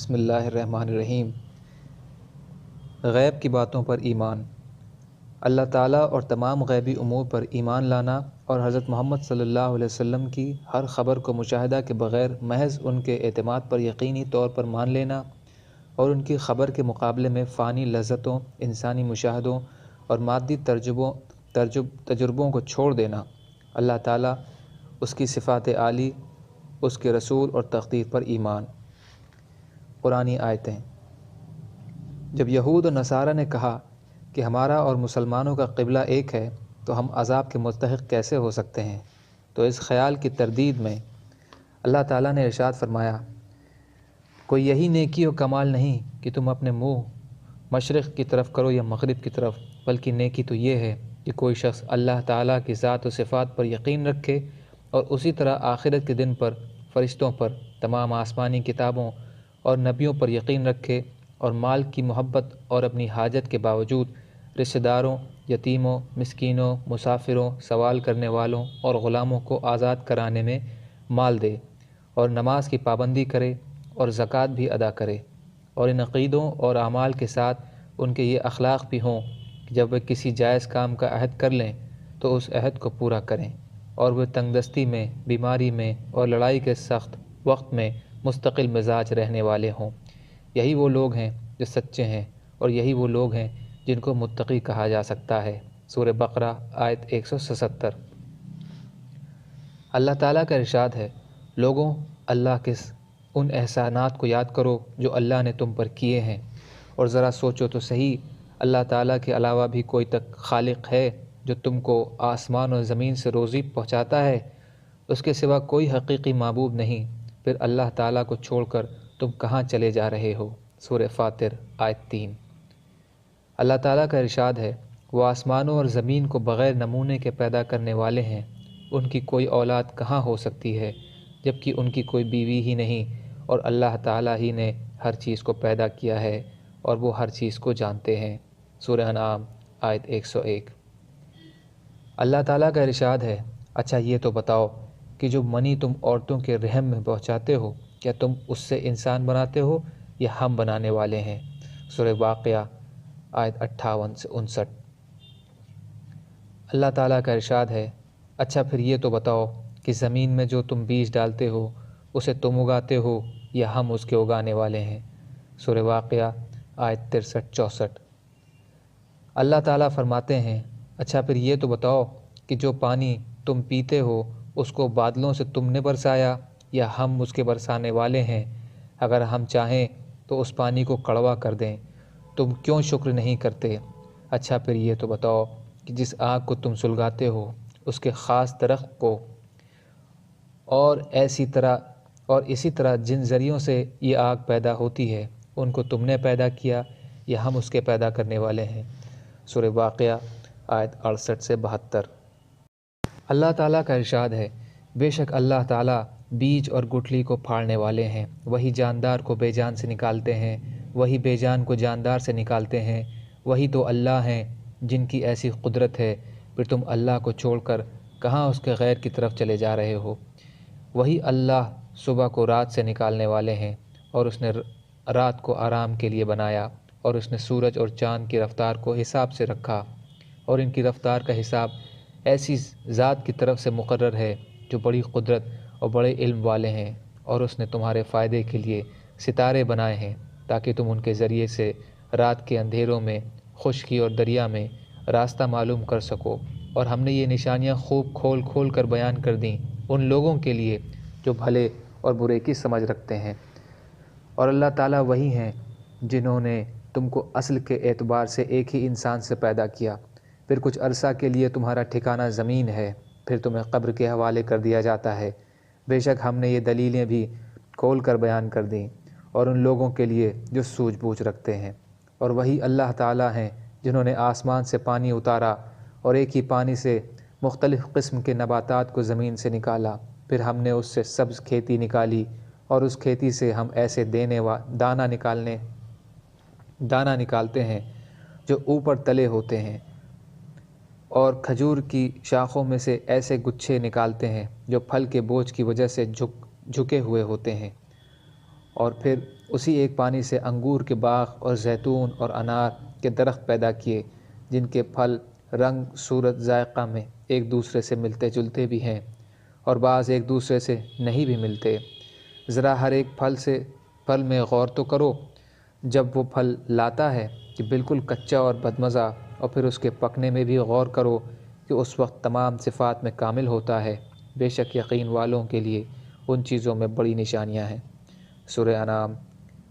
بسم اللہ الرحمن الرحیم۔ غیب کی باتوں پر ایمان۔ اللہ تعالیٰ اور تمام غیبی امور پر ایمان لانا اور حضرت محمد صلی اللہ علیہ وسلم کی ہر خبر کو مشاہدہ کے بغیر محض ان کے اعتماد پر یقینی طور پر مان لینا اور ان کی خبر کے مقابلے میں فانی لذتوں، انسانی مشاہدوں اور مادی تجربوں کو چھوڑ دینا۔ اللہ تعالیٰ، اس کی صفات عالی، اس کے رسول اور تقدیر پر ایمان۔ قرآنی آیتیں۔ جب یہود و نصارہ نے کہا کہ ہمارا اور مسلمانوں کا قبلہ ایک ہے تو ہم عذاب کے مستحق کیسے ہو سکتے ہیں، تو اس خیال کی تردید میں اللہ تعالیٰ نے ارشاد فرمایا، کوئی یہی نیکی و کمال نہیں کہ تم اپنے منہ مشرق کی طرف کرو یا مغرب کی طرف، بلکہ نیکی تو یہ ہے کہ کوئی شخص اللہ تعالیٰ کی ذات و صفات پر یقین رکھے اور اسی طرح آخرت کے دن پر، فرشتوں پر، تمام آسمانی کتابوں اور نبیوں پر یقین رکھے اور مال کی محبت اور اپنی حاجت کے باوجود رشتہ داروں، یتیموں، مسکینوں، مسافروں، سوال کرنے والوں اور غلاموں کو آزاد کرانے میں مال دے اور نماز کی پابندی کرے اور زکوٰۃ بھی ادا کرے، اور ان عقیدوں اور اعمال کے ساتھ ان کے یہ اخلاق بھی ہوں کہ جب وہ کسی جائز کام کا عہد کر لیں تو اس عہد کو پورا کریں، اور وہ تنگ دستی میں، بیماری میں اور لڑائی کے سخت وقت میں مستقل مزاج رہنے والے ہوں۔ یہی وہ لوگ ہیں جو سچے ہیں، اور یہی وہ لوگ ہیں جن کو متقی کہا جا سکتا ہے۔ سورہ بقرہ آیت 177۔ اللہ تعالیٰ کا ارشاد ہے، لوگوں، اللہ کے ان احسانات کو یاد کرو جو اللہ نے تم پر کیے ہیں، اور ذرا سوچو تو صحیح، اللہ تعالیٰ کے علاوہ بھی کوئی خالق ہے جو تم کو آسمان اور زمین سے روزی پہنچاتا ہے؟ اس کے سوا کوئی حقیقی معبود نہیں، پھر اللہ تعالیٰ کو چھوڑ کر تم کہاں چلے جا رہے ہو؟ سورہ فاطر آیت 3۔ اللہ تعالیٰ کا ارشاد ہے، وہ آسمانوں اور زمین کو بغیر نمونے کے پیدا کرنے والے ہیں، ان کی کوئی اولاد کہاں ہو سکتی ہے جبکہ ان کی کوئی بیوی ہی نہیں، اور اللہ تعالیٰ ہی نے ہر چیز کو پیدا کیا ہے اور وہ ہر چیز کو جانتے ہیں۔ سورہ انعام آیت 101۔ اللہ تعالیٰ کا ارشاد ہے، اچھا یہ تو بتاؤ کہ جو منی تم عورتوں کے رحم میں پہنچاتے ہو، کیا تم اس سے انسان بناتے ہو یا ہم بنانے والے ہیں؟ سورہ واقعہ آیت 58 سے 59۔ اللہ تعالیٰ کا ارشاد ہے، اچھا پھر یہ تو بتاؤ کہ زمین میں جو تم بیج ڈالتے ہو اسے تم اگاتے ہو یا ہم اس کے اگانے والے ہیں؟ سورہ واقعہ آیت 63-64۔ اللہ تعالیٰ فرماتے ہیں، اچھا پھر یہ تو بتاؤ کہ جو پانی تم پیتے ہو اس کو بادلوں سے تم نے برسایا یا ہم اس کے برسانے والے ہیں؟ اگر ہم چاہیں تو اس پانی کو کڑوا کر دیں، تم کیوں شکر نہیں کرتے؟ اچھا پھر یہ تو بتاؤ کہ جس آگ کو تم سلگاتے ہو اس کے خاص درخت کو، اور اسی طرح جن ذریعوں سے یہ آگ پیدا ہوتی ہے ان کو تم نے پیدا کیا یا ہم اس کے پیدا کرنے والے ہیں؟ سورہ واقعہ آیت 68 سے 72۔ اللہ تعالیٰ کا ارشاد ہے، بے شک اللہ تعالیٰ بیج اور گٹھلی کو پھاڑنے والے ہیں، وہی جاندار کو بے جان سے نکالتے ہیں، وہی بے جان کو جاندار سے نکالتے ہیں، وہی تو اللہ ہیں جن کی ایسی قدرت ہے، پھر تم اللہ کو چھوڑ کر کہاں اس کے غیر کی طرف چلے جا رہے ہو؟ وہی اللہ صبح کو رات سے نکالنے والے ہیں، اور اس نے رات کو آرام کے لیے بنایا، اور اس نے سورج اور چاند کی رفتار کو حساب سے رکھا، اور ان کی رفتار کا حساب ایسی ذات کی طرف سے مقرر ہے جو بڑی قدرت اور بڑے علم والے ہیں، اور اس نے تمہارے فائدے کے لیے ستارے بنائے ہیں تاکہ تم ان کے ذریعے سے رات کے اندھیروں میں خشکی اور دریا میں راستہ معلوم کر سکو، اور ہم نے یہ نشانیاں خوب کھول کھول کر بیان کر دیں ان لوگوں کے لیے جو بھلے اور برے کی سمجھ رکھتے ہیں۔ اور اللہ تعالیٰ وہی ہیں جنہوں نے تم کو اصل کے اعتبار سے ایک ہی انسان سے پیدا کیا، پھر کچھ عرصہ کے لیے تمہارا ٹھکانہ زمین ہے، پھر تمہیں قبر کے حوالے کر دیا جاتا ہے۔ بے شک ہم نے یہ دلیلیں بھی کھول کر بیان کر دیں اور ان لوگوں کے لیے جو سوجھ بوجھ رکھتے ہیں۔ اور وہی اللہ تعالیٰ ہیں جنہوں نے آسمان سے پانی اتارا اور ایک ہی پانی سے مختلف قسم کے نباتات کو زمین سے نکالا، پھر ہم نے اس سے سبز کھیتی نکالی، اور اس کھیتی سے ہم ایسے دانہ نکالتے ہیں جو اوپر تلے ہوتے ہیں، اور کھجور کی شاخوں میں سے ایسے گچھے نکالتے ہیں جو پھل کے بوجھ کی وجہ سے جھکے ہوئے ہوتے ہیں، اور پھر اسی ایک پانی سے انگور کے باغ اور زیتون اور انار کے درخت پیدا کیے، جن کے پھل رنگ، صورت، ذائقہ میں ایک دوسرے سے ملتے جلتے بھی ہیں اور بعض ایک دوسرے سے نہیں بھی ملتے۔ ذرا ہر ایک پھل میں غور تو کرو، جب وہ پھل لاتا ہے کہ بالکل کچا اور بدمزہ، اور پھر اس کے پکنے میں بھی غور کرو کہ اس وقت تمام صفات میں کامل ہوتا ہے۔ بے شک یقین والوں کے لیے ان چیزوں میں بڑی نشانیاں ہیں۔ سورہ انعام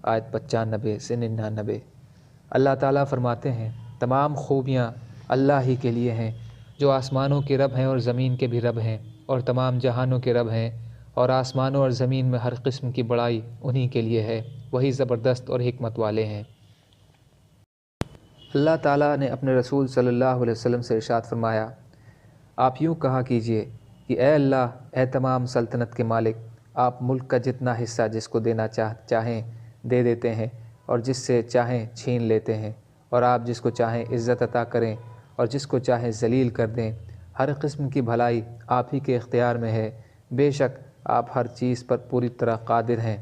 آیت 95 سے 99۔ اللہ تعالیٰ فرماتے ہیں، تمام خوبیاں اللہ ہی کے لیے ہیں، جو آسمانوں کے رب ہیں اور زمین کے بھی رب ہیں، اور تمام جہانوں کے رب ہیں، اور آسمانوں اور زمین میں ہر قسم کی بڑائی انہی کے لیے ہے، وہی زبردست اور حکمت والے ہیں۔ اللہ تعالیٰ نے اپنے رسول صلی اللہ علیہ وسلم سے ارشاد فرمایا، آپ یوں کہا کیجئے کہ اے اللہ، اے تمام سلطنت کے مالک، آپ ملک کا جتنا حصہ جس کو دینا چاہیں دے دیتے ہیں اور جس سے چاہیں چھین لیتے ہیں، اور آپ جس کو چاہیں عزت عطا کریں اور جس کو چاہیں ذلیل کر دیں، ہر قسم کی بھلائی آپ ہی کے اختیار میں ہے، بے شک آپ ہر چیز پر پوری طرح قادر ہیں۔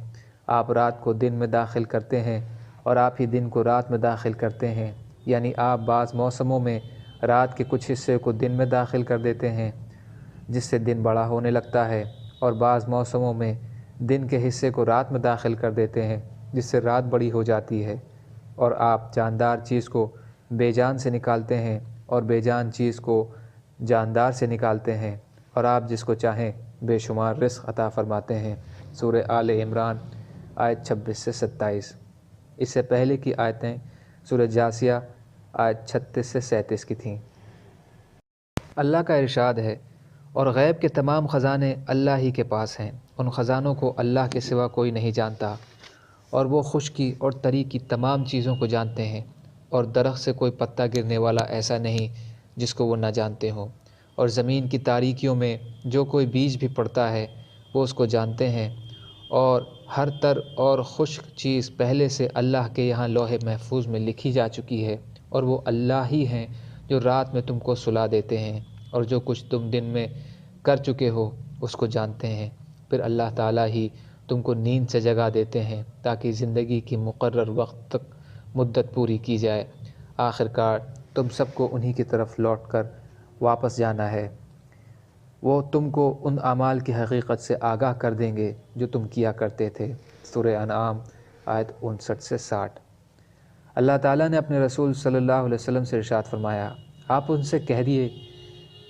آپ رات کو دن میں داخل کرتے ہیں اور آپ ہی دن کو رات میں داخل کرتے ہیں، یعنی آپ بعض موسموں میں رات کے کچھ حصے کو دن میں داخل کر دیتے ہیں جس سے دن بڑا ہونے لگتا ہے، اور بعض موسموں میں دن کے حصے کو رات میں داخل کر دیتے ہیں جس سے رات بڑی ہو جاتی ہے، اور آپ جاندار چیز کو بے جان سے نکالتے ہیں اور بے جان چیز کو جاندار سے نکالتے ہیں، اور آپ جس کو چاہیں بے شمار رزق عطا فرماتے ہیں۔ سورہ آل عمران آیت 26 سے 27۔ اس سے پہلے کی آیتیں سورہ جاثیہ آیت 36 سے 37 کی تھیں۔ اللہ کا ارشاد ہے، اور غیب کے تمام خزانے اللہ ہی کے پاس ہیں، ان خزانوں کو اللہ کے سوا کوئی نہیں جانتا، اور وہ خشکی اور تری کی تمام چیزوں کو جانتے ہیں، اور درخت سے کوئی پتا گرنے والا ایسا نہیں جس کو وہ نہ جانتے ہوں، اور زمین کی تاریکیوں میں جو کوئی بیج بھی پڑتا ہے وہ اس کو جانتے ہیں، اور ہر تر اور خشک چیز پہلے سے اللہ کے یہاں لوح محفوظ میں لکھی جا چکی ہے، اور وہ اللہ ہی ہیں جو رات میں تم کو سلا دیتے ہیں، اور جو کچھ تم دن میں کر چکے ہو اس کو جانتے ہیں۔ پھر اللہ تعالیٰ ہی تم کو نیند سے جگا دیتے ہیں تاکہ زندگی کی مقرر وقت تک مدت پوری کی جائے، آخر کار تم سب کو انہی کی طرف لوٹ کر واپس جانا ہے۔ وہ تم کو ان اعمال کی حقیقت سے آگاہ کر دیں گے جو تم کیا کرتے تھے۔ سورہ انعام آیت 59 سے 60۔ اللہ تعالیٰ نے اپنے رسول صلی اللہ علیہ وسلم سے ارشاد فرمایا، آپ ان سے کہہ دیے،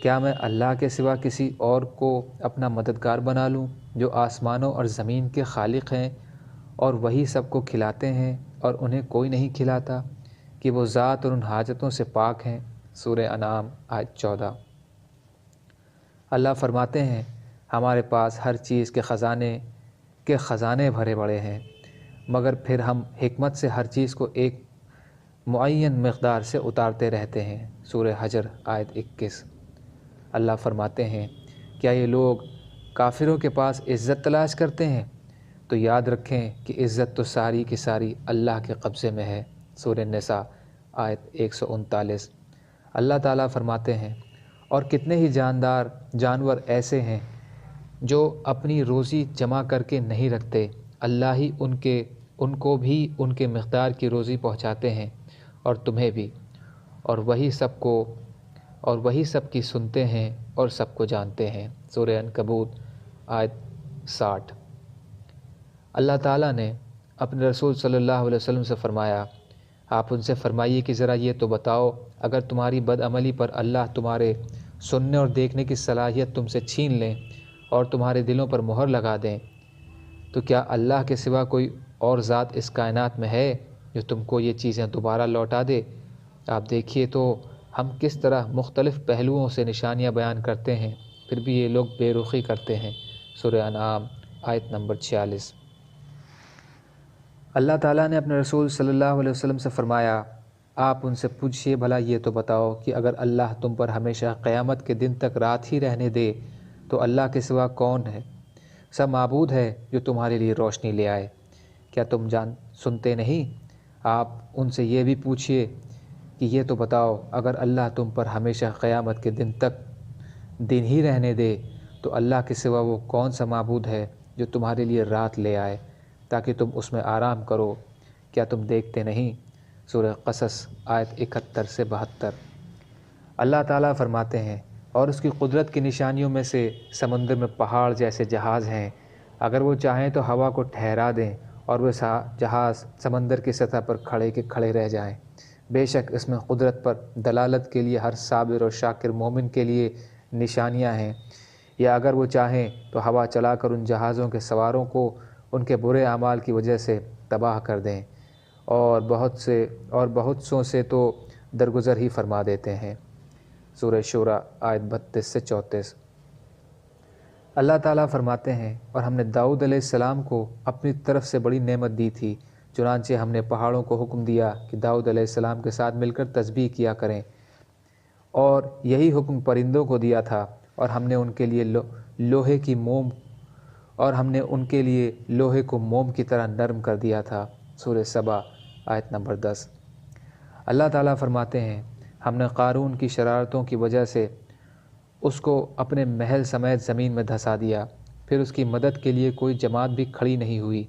کیا میں اللہ کے سوا کسی اور کو اپنا مددگار بنا لوں جو آسمانوں اور زمین کے خالق ہیں اور وہی سب کو کھلاتے ہیں اور انہیں کوئی نہیں کھلاتا، کہ وہ ذات اور ان حاجتوں سے پاک ہیں۔ سورہ انعام آیت 14۔ اللہ فرماتے ہیں، ہمارے پاس ہر چیز کے خزانے بھرے پڑے ہیں، مگر پھر ہم حکمت سے ہر چیز کو ایک معین مقدار سے اتارتے رہتے ہیں۔ سورہ حجر آیت 21۔ اللہ فرماتے ہیں، کیا یہ لوگ کافروں کے پاس عزت تلاش کرتے ہیں؟ تو یاد رکھیں کہ عزت تو ساری کی ساری اللہ کے قبضے میں ہے۔ سورہ نساء آیت 139۔ اللہ تعالیٰ فرماتے ہیں، اور کتنے ہی جانور ایسے ہیں جو اپنی روزی جمع کر کے نہیں رکھتے، اللہ ہی ان کو بھی ان کے مقدار کی روزی پہنچاتے ہیں، اور تمہیں بھی، اور وہی سب کی سنتے ہیں اور سب کو جانتے ہیں۔ سورہ عنکبوت آیت 60۔ اللہ تعالیٰ نے اپنے رسول صلی اللہ علیہ وسلم سے فرمایا، آپ ان سے فرمائیے کہ ذرا یہ تو بتاؤ، اگر تمہاری بدعملی پر اللہ تمہارے سننے اور دیکھنے کی صلاحیت تم سے چھین لیں اور تمہارے دلوں پر مہر لگا دیں، تو کیا اللہ کے سوا کوئی اور ذات اس کائنات میں ہے جو تم کو یہ چیزیں دوبارہ لوٹا دے؟ آپ دیکھیے تو ہم کس طرح مختلف پہلوؤں سے نشانیاں بیان کرتے ہیں، پھر بھی یہ لوگ بے رخی کرتے ہیں۔ سورہ انعام آیت نمبر 46۔ اللہ تعالیٰ نے اپنے رسول صلی اللہ علیہ وسلم سے فرمایا، آپ ان سے پوچھئے بھلا یہ تو بتاؤ کہ اگر اللہ تم پر ہمیشہ قیامت کے دن تک رات ہی رہنے دے تو اللہ کے سوا کون ہے سا معبود ہے جو تمہارے لیے روشنی لے آئے؟ کیا تم سنتے نہیں؟ آپ ان سے یہ بھی پوچھئے کہ یہ تو بتاؤ، اگر اللہ تم پر ہمیشہ قیامت کے دن تک دن ہی رہنے دے تو اللہ کے سوا وہ کون سا معبود ہے جو تمہارے لیے رات لے آئے؟ تاکہ تم اس میں آرام کرو، کیا تم دیکھتے نہیں؟ سورہ قصص آیت 71 سے 72۔ اللہ تعالیٰ فرماتے ہیں اور اس کی قدرت کی نشانیوں میں سے سمندر میں پہاڑ جیسے جہاز ہیں، اگر وہ چاہیں تو ہوا کو ٹھہرا دیں اور وہ جہاز سمندر کی سطح پر کھڑے کے کھڑے رہ جائیں۔ بے شک اس میں قدرت پر دلالت کے لیے ہر صابر اور شاکر مومن کے لیے نشانیاں ہیں۔ یا اگر وہ چاہیں تو ہوا چلا کر ان جہازوں کے سواروں کو ان کے برے اعمال کی وجہ سے تباہ کر دیں، اور بہت سوں سے تو درگزر ہی فرما دیتے ہیں۔ سورہ شورى آیت 32 سے 34۔ اللہ تعالیٰ فرماتے ہیں اور ہم نے داؤد علیہ السلام کو اپنی طرف سے بڑی نعمت دی تھی، چنانچہ ہم نے پہاڑوں کو حکم دیا کہ داؤد علیہ السلام کے ساتھ مل کر تسبیح کیا کریں، اور یہی حکم پرندوں کو دیا تھا، اور ہم نے ان کے لیے لوہے کو موم کی طرح نرم کر دیا تھا۔ سورہ سبا آیت نمبر 10۔ اللہ تعالیٰ فرماتے ہیں ہم نے قارون کی شرارتوں کی وجہ سے اس کو اپنے محل سمیت زمین میں دھسا دیا، پھر اس کی مدد کے لیے کوئی جماعت بھی کھڑی نہیں ہوئی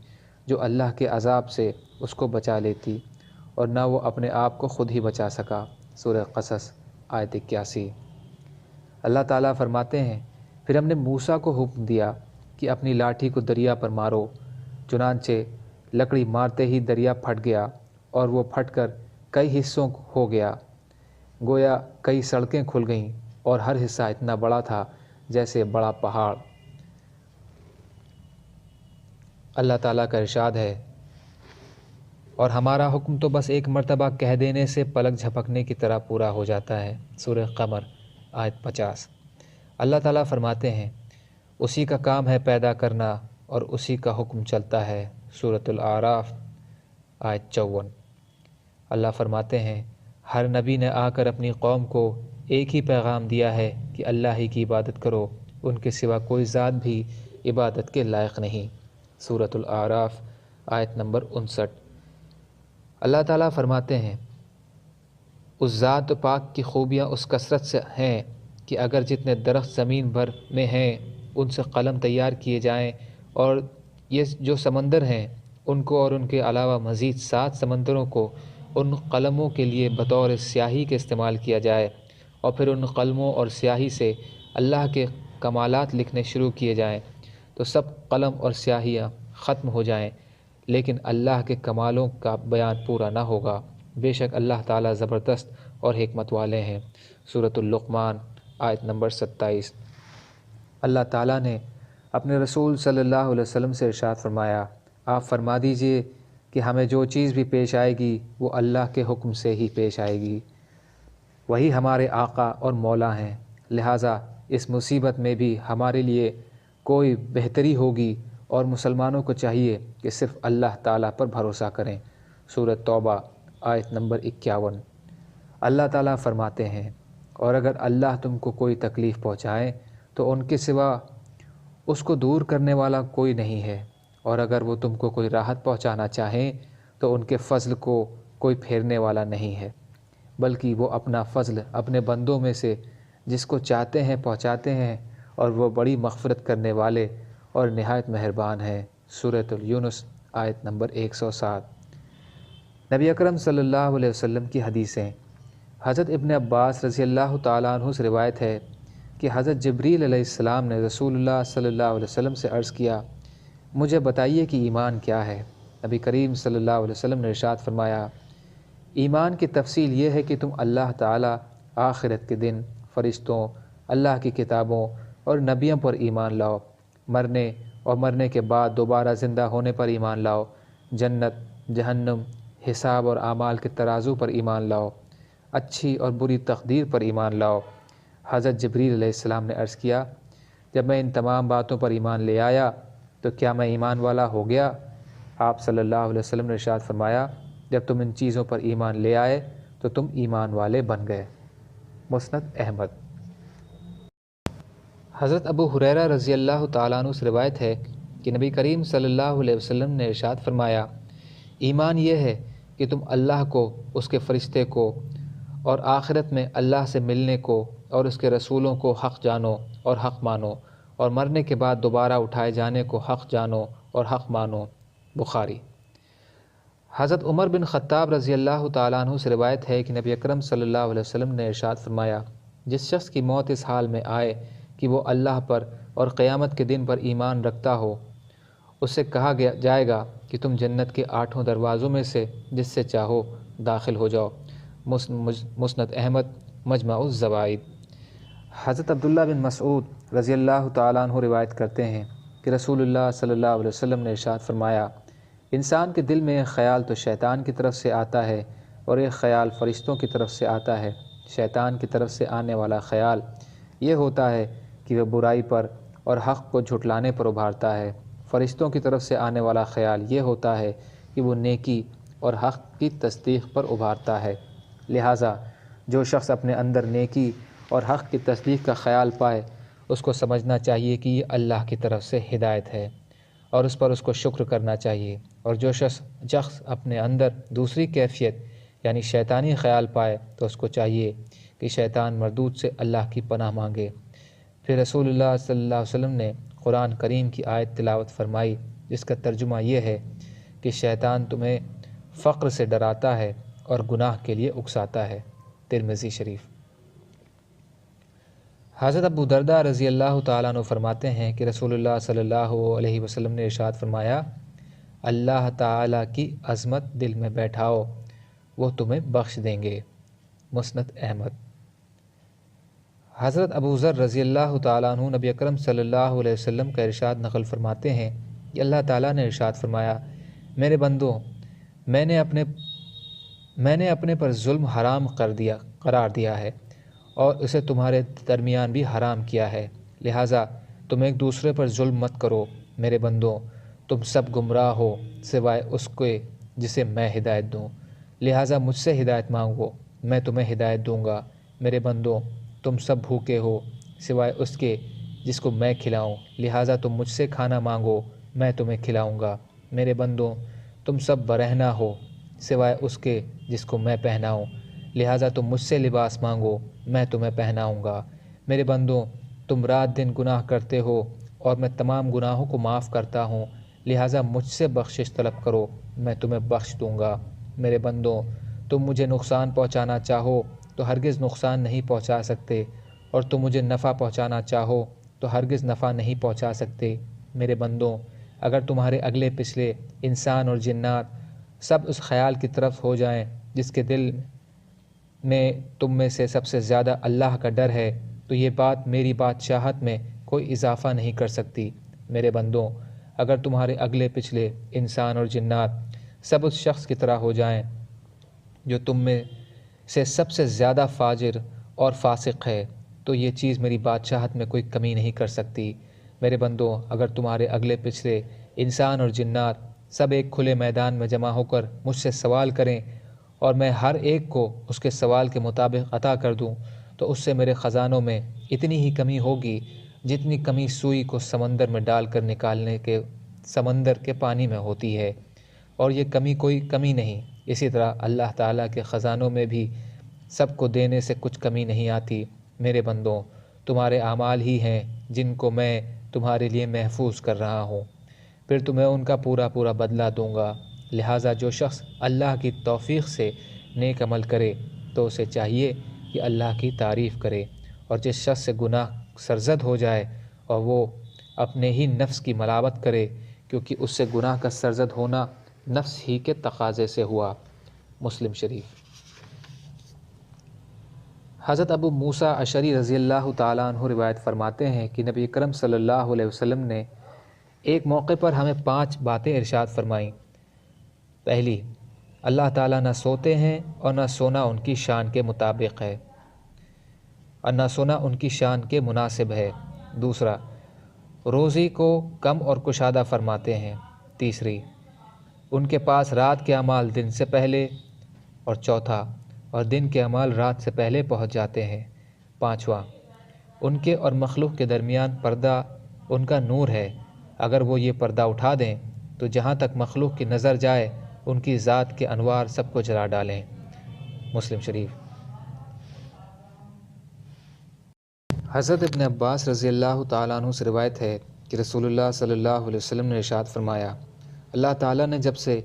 جو اللہ کے عذاب سے اس کو بچا لیتی، اور نہ وہ اپنے آپ کو خود ہی بچا سکا۔ سورہ قصص آیت 81۔ اللہ تعالیٰ فرماتے ہیں پھر ہم نے موسیٰ کو حکم دیا کہ اپنی لاٹھی کو دریا پر مارو، چنانچہ لکڑی مارتے ہی دریا پھٹ گیا، اور وہ پھٹ کر کئی حصوں ہو گیا، گویا کئی سڑکیں کھل گئیں، اور ہر حصہ اتنا بڑا تھا جیسے بڑا پہاڑ۔ اللہ تعالیٰ کا ارشاد ہے اور ہمارا حکم تو بس ایک مرتبہ کہہ دینے سے پلک جھپکنے کی طرح پورا ہو جاتا ہے۔ سورہ قمر آیت 50۔ اللہ تعالیٰ فرماتے ہیں اسی کا کام ہے پیدا کرنا اور اسی کا حکم چلتا ہے۔ سورۃ الاعراف آیت 54۔ اللہ فرماتے ہیں ہر نبی نے آ کر اپنی قوم کو ایک ہی پیغام دیا ہے کہ اللہ ہی کی عبادت کرو، ان کے سوا کوئی ذات بھی عبادت کے لائق نہیں۔ سورۃ الاعراف آیت نمبر 59۔ اللہ تعالیٰ فرماتے ہیں اس ذات پاک کی خوبیاں اس کثرت سے ہیں کہ اگر جتنے درخت زمین بھر میں ہیں ان سے قلم تیار کیے جائیں، اور یہ جو سمندر ہیں ان کو اور ان کے علاوہ مزید 7 سمندروں کو ان قلموں کے لیے بطور سیاہی کے استعمال کیا جائے، اور پھر ان قلموں اور سیاہی سے اللہ کے کمالات لکھنے شروع کیے جائیں، تو سب قلم اور سیاہیاں ختم ہو جائیں، لیکن اللہ کے کمالوں کا بیان پورا نہ ہوگا۔ بے شک اللہ تعالیٰ زبردست اور حکمت والے ہیں۔ سورۃ اللقمان آیت نمبر 27۔ اللہ تعالیٰ نے اپنے رسول صلی اللہ علیہ وسلم سے ارشاد فرمایا آپ فرما دیجئے کہ ہمیں جو چیز بھی پیش آئے گی وہ اللہ کے حکم سے ہی پیش آئے گی، وہی ہمارے آقا اور مولا ہیں، لہٰذا اس مصیبت میں بھی ہمارے لیے کوئی بہتری ہوگی، اور مسلمانوں کو چاہیے کہ صرف اللہ تعالیٰ پر بھروسہ کریں۔ سورۃ توبہ آیت نمبر 51۔ اللہ تعالیٰ فرماتے ہیں اور اگر اللہ تم کو کوئی تکلیف پہنچائے تو ان کے سوا اس کو دور کرنے والا کوئی نہیں ہے، اور اگر وہ تم کو کوئی راحت پہنچانا چاہیں تو ان کے فضل کو کوئی پھیرنے والا نہیں ہے، بلکہ وہ اپنا فضل اپنے بندوں میں سے جس کو چاہتے ہیں پہنچاتے ہیں، اور وہ بڑی مغفرت کرنے والے اور نہایت مہربان ہیں۔ سورۃ یونس آیت نمبر 107۔ نبی اکرم صلی اللہ علیہ وسلم کی حدیثیں۔ حضرت ابن عباس رضی اللہ تعالیٰ عنہ سے روایت ہے کہ حضرت جبریل علیہ السلام نے رسول اللہ صلی اللہ علیہ وسلم سے عرض کیا مجھے بتائیے کہ ایمان کیا ہے؟ نبی کریم صلی اللہ علیہ وسلم نے ارشاد فرمایا ایمان کی تفصیل یہ ہے کہ تم اللہ تعالیٰ، آخرت کے دن، فرشتوں، اللہ کی کتابوں اور نبیوں پر ایمان لاؤ، مرنے اور مرنے کے بعد دوبارہ زندہ ہونے پر ایمان لاؤ، جنت، جہنم، حساب اور اعمال کے ترازو پر ایمان لاؤ، اچھی اور بری تقدیر پر ایمان لاؤ۔ حضرت جبریل علیہ السلام نے عرض کیا جب میں ان تمام باتوں پر ایمان لے آیا تو کیا میں ایمان والا ہو گیا؟ آپ صلی اللہ علیہ وسلم نے ارشاد فرمایا جب تم ان چیزوں پر ایمان لے آئے تو تم ایمان والے بن گئے۔ مسند احمد۔ حضرت ابو ہریرہ رضی اللہ تعالیٰ عنہ سے روایت ہے کہ نبی کریم صلی اللہ علیہ وسلم نے ارشاد فرمایا ایمان یہ ہے کہ تم اللہ کو، اس کے فرشتے کو اور آخرت میں اللہ سے ملنے کو اور اس کے رسولوں کو حق جانو اور حق مانو، اور مرنے کے بعد دوبارہ اٹھائے جانے کو حق جانو اور حق مانو۔ بخاری۔ حضرت عمر بن خطاب رضی اللہ تعالیٰ عنہ سے روایت ہے کہ نبی اکرم صلی اللہ علیہ وسلم نے ارشاد فرمایا، جس شخص کی موت اس حال میں آئے کہ وہ اللہ پر اور قیامت کے دن پر ایمان رکھتا ہو، اس سے کہا جائے گا کہ تم جنت کے 8 دروازوں میں سے جس سے چاہو داخل ہو جاؤ۔ مسند احمد، مجمع الزوائد۔ حضرت عبداللہ بن مسعود رضی اللہ تعالیٰ عنہ روایت کرتے ہیں کہ رسول اللہ صلی اللہ علیہ وسلم نے ارشاد فرمایا، انسان کے دل میں ایک خیال تو شیطان کی طرف سے آتا ہے اور ایک خیال فرشتوں کی طرف سے آتا ہے۔ شیطان کی طرف سے آنے والا خیال یہ ہوتا ہے کہ وہ برائی پر اور حق کو جھٹلانے پر ابھارتا ہے۔ فرشتوں کی طرف سے آنے والا خیال یہ ہوتا ہے کہ وہ نیکی اور حق کی تصدیق پر ابھارتا ہے۔ لہٰذا جو شخص اپنے اندر نیکی اور حق کی تصدیق کا خیال پائے، اس کو سمجھنا چاہیے کہ یہ اللہ کی طرف سے ہدایت ہے اور اس پر اس کو شکر کرنا چاہیے، اور جو شخص اپنے اندر دوسری کیفیت یعنی شیطانی خیال پائے تو اس کو چاہیے کہ شیطان مردود سے اللہ کی پناہ مانگے۔ پھر رسول اللہ صلی اللہ علیہ وسلم نے قرآن کریم کی آیت تلاوت فرمائی جس کا ترجمہ یہ ہے کہ شیطان تمہیں فقر سے ڈراتا ہے اور گناہ کے لیے اکساتا ہے۔ ترمذی شریف۔ حضرت ابو درداء رضی اللہ تعالیٰ عنہ فرماتے ہیں کہ رسول اللہ صلی اللہ علیہ وسلم نے ارشاد فرمایا، اللہ تعالیٰ کی عظمت دل میں بیٹھاؤ، وہ تمہیں بخش دیں گے۔ مسند احمد۔ حضرت ابو ذر رضی اللہ تعالیٰ عنہ نبی اکرم صلی اللہ علیہ وسلم کا ارشاد نقل فرماتے ہیں کہ اللہ تعالیٰ نے ارشاد فرمایا، میرے بندو، میں نے اپنے پر ظلم حرام قرار دیا ہے اور اسے تمہارے درمیان بھی حرام کیا ہے، لہٰذا تم ایک دوسرے پر ظلم مت کرو۔ میرے بندو، تم سب گمراہ ہو سوائے اس کے جسے میں ہدایت دوں، لہٰذا مجھ سے ہدایت مانگو، میں تمہیں ہدایت دوں گا۔ میرے بندو، تم سب بھوکے ہو سوائے اس کے جس کو میں کھلاؤں، لہٰذا تم مجھ سے کھانا مانگو، میں تمہیں کھلاؤں گا۔ میرے بندو، تم سب برہنہ ہو سوائے اس کے جس کو میں پہناؤں، لہٰذا تم مجھ سے لباس مانگو، میں تمہیں پہناؤں گا۔ میرے بندو، تم رات دن گناہ کرتے ہو اور میں تمام گناہوں کو معاف کرتا ہوں، لہٰذا مجھ سے بخشش طلب کرو، میں تمہیں بخش دوں گا۔ میرے بندو، تم مجھے نقصان پہنچانا چاہو تو ہرگز نقصان نہیں پہنچا سکتے، اور تم مجھے نفع پہنچانا چاہو تو ہرگز نفع نہیں پہنچا سکتے۔ میرے بندو، اگر تمہارے اگلے پچھلے انسان اور جنات سب اس خیال کی طرف ہو جائیں جس کے دل میں تم میں سے سب سے زیادہ اللہ کا ڈر ہے، تو یہ بات میری بادشاہت میں کوئی اضافہ نہیں کر سکتی۔ میرے بندو، اگر تمہارے اگلے پچھلے انسان اور جنات سب اس شخص کی طرح ہو جائیں جو تم میں سے سب سے زیادہ فاجر اور فاسق ہے، تو یہ چیز میری بادشاہت میں کوئی کمی نہیں کر سکتی۔ میرے بندو، اگر تمہارے اگلے پچھلے انسان اور جنات سب ایک کھلے میدان میں جمع ہو کر مجھ سے سوال کریں اور میں ہر ایک کو اس کے سوال کے مطابق عطا کر دوں، تو اس سے میرے خزانوں میں اتنی ہی کمی ہوگی جتنی کمی سوئی کو سمندر میں ڈال کر نکالنے کے سمندر کے پانی میں ہوتی ہے، اور یہ کمی کوئی کمی نہیں۔ اسی طرح اللہ تعالیٰ کے خزانوں میں بھی سب کو دینے سے کچھ کمی نہیں آتی۔ میرے بندوں، تمہارے اعمال ہی ہیں جن کو میں تمہارے لیے محفوظ کر رہا ہوں، پھر تمہیں ان کا پورا بدلہ دوں گا۔ لہٰذا جو شخص اللہ کی توفیق سے نیک عمل کرے تو اسے چاہیے کہ اللہ کی تعریف کرے، اور جس شخص سے گناہ سرزد ہو جائے اور وہ اپنے ہی نفس کی ملامت کرے، کیونکہ اس سے گناہ کا سرزد ہونا نفس ہی کے تقاضے سے ہوا۔ مسلم شریف۔ حضرت ابو موسیٰ اشعری رضی اللہ تعالیٰ عنہ روایت فرماتے ہیں کہ نبی اکرم صلی اللہ علیہ وسلم نے ایک موقع پر ہمیں 5 باتیں ارشاد فرمائیں۔ پہلی، اللہ تعالیٰ نہ سوتے ہیں اور نہ سونا ان کی شان کے مطابق ہے، اور نہ سونا ان کی شان کے مناسب ہے۔ دوسرا، روزی کو کم اور کشادہ فرماتے ہیں۔ تیسری، ان کے پاس رات کے اعمال دن سے پہلے، اور چوتھا، اور دن کے اعمال رات سے پہلے پہنچ جاتے ہیں۔ پانچواں، ان کے اور مخلوق کے درمیان پردہ ان کا نور ہے، اگر وہ یہ پردہ اٹھا دیں تو جہاں تک مخلوق کی نظر جائے ان کی ذات کے انوار سب کو جلا ڈالیں۔ مسلم شریف۔ حضرت ابن عباس رضی اللہ تعالیٰ عنہ سے روایت ہے کہ رسول اللہ صلی اللہ علیہ وسلم نے ارشاد فرمایا، اللہ تعالیٰ نے جب سے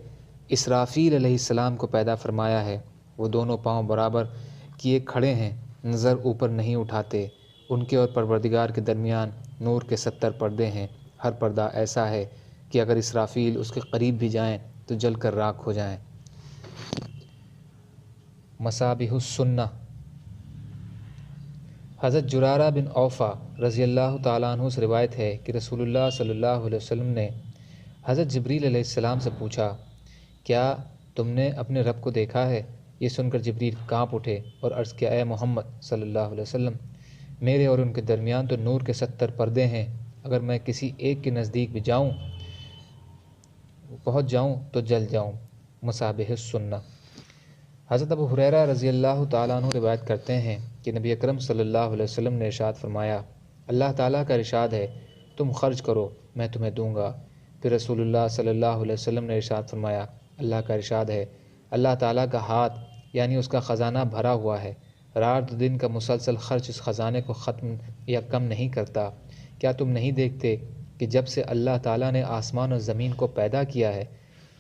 اسرافیل علیہ السلام کو پیدا فرمایا ہے وہ دونوں پاؤں برابر کیے کھڑے ہیں، نظر اوپر نہیں اٹھاتے۔ ان کے اور پروردگار کے درمیان نور کے 70 پردے ہیں۔ ہر پردہ ایسا ہے کہ اگر اسرافیل اس کے قریب بھی جائیں تو جل کر راکھ ہو جائیں۔ مصابیح السنہ۔ حضرت جرارہ بن اوفا رضی اللہ تعالیٰ عنہ سے روایت ہے کہ رسول اللہ صلی اللہ علیہ وسلم نے حضرت جبریل علیہ السلام سے پوچھا، کیا تم نے اپنے رب کو دیکھا ہے؟ یہ سن کر جبریل کانپ اٹھے اور عرض کیا، اے محمد صلی اللہ علیہ وسلم، میرے اور ان کے درمیان تو نور کے 70 پردے ہیں، اگر میں کسی ایک کے نزدیک بھی پہنچ جاؤں تو جل جاؤں۔ مصابیح السنہ۔ حضرت ابو ہریرہ رضی اللہ تعالیٰ عنہ روایت کرتے ہیں کہ نبی اکرم صلی اللہ علیہ وسلم نے ارشاد فرمایا، اللہ تعالیٰ کا ارشاد ہے، تم خرچ کرو میں تمہیں دوں گا۔ پھر رسول اللہ صلی اللہ علیہ وسلم نے ارشاد فرمایا، اللہ کا ارشاد ہے، اللہ تعالیٰ کا ہاتھ یعنی اس کا خزانہ بھرا ہوا ہے، رات دن کا مسلسل خرچ اس خزانے کو ختم یا کم نہیں کرتا۔ کیا تم نہیں دیکھتے کہ جب سے اللہ تعالیٰ نے آسمان اور زمین کو پیدا کیا ہے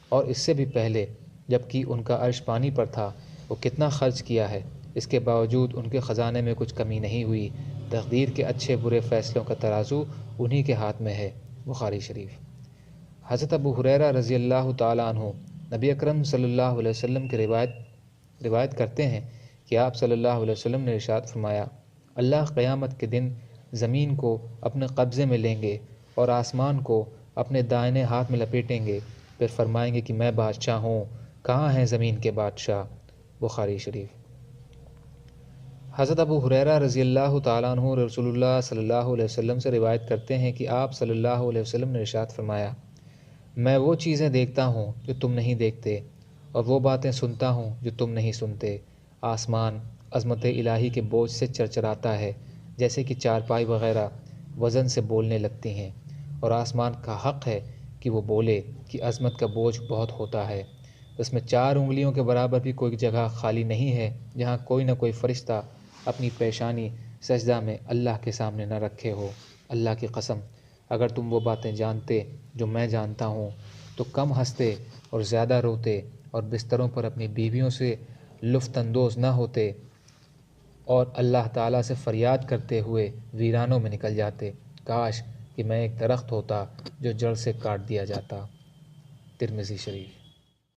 اور اس سے بھی پہلے جب کہ ان کا عرش پانی پر تھا وہ کتنا خرچ کیا ہے، اس کے باوجود ان کے خزانے میں کچھ کمی نہیں ہوئی۔ تقدیر کے اچھے برے فیصلوں کا ترازو انہی کے ہاتھ میں ہے۔ بخاری شریف۔ حضرت ابو ہریرہ رضی اللہ تعالیٰ عنہ نبی اکرم صلی اللہ علیہ وسلم کی روایت کرتے ہیں کہ آپ صلی اللہ علیہ وسلم نے ارشاد فرمایا، اللہ قیامت کے دن زمین کو اپنے قبضے میں لیں گے اور آسمان کو اپنے دائنے ہاتھ میں لپیٹیں گے، پھر فرمائیں گے کہ میں بادشاہ ہوں، کہاں ہیں زمین کے بادشاہ؟ بخاری شریف۔ حضرت ابو ہریرہ رضی اللہ تعالیٰ عنہ رسول اللہ صلی اللہ علیہ وسلم سے روایت کرتے ہیں کہ آپ صلی اللہ علیہ وسلم نے ارشاد فرمایا، میں وہ چیزیں دیکھتا ہوں جو تم نہیں دیکھتے اور وہ باتیں سنتا ہوں جو تم نہیں سنتے۔ آسمان عظمت الہی کے بوجھ سے چرچراتا ہے، جیسے کہ چارپائی وغیرہ وزن سے بولنے لگتی ہیں، اور آسمان کا حق ہے کہ وہ بولے کہ عظمت کا بوجھ بہت ہوتا ہے، اس میں 4 انگلیوں کے برابر بھی کوئی جگہ خالی نہیں ہے جہاں کوئی نہ کوئی فرشتہ اپنی پیشانی سجدہ میں اللہ کے سامنے نہ رکھے ہو۔ اللہ کی قسم، اگر تم وہ باتیں جانتے جو میں جانتا ہوں تو کم ہنستے اور زیادہ روتے اور بستروں پر اپنی بیویوں سے لطف اندوز نہ ہوتے اور اللہ تعالیٰ سے فریاد کرتے ہوئے ویرانوں میں نکل جاتے۔ کاش کہ میں ایک درخت ہوتا جو جڑ سے کاٹ دیا جاتا۔ ترمذی شریف۔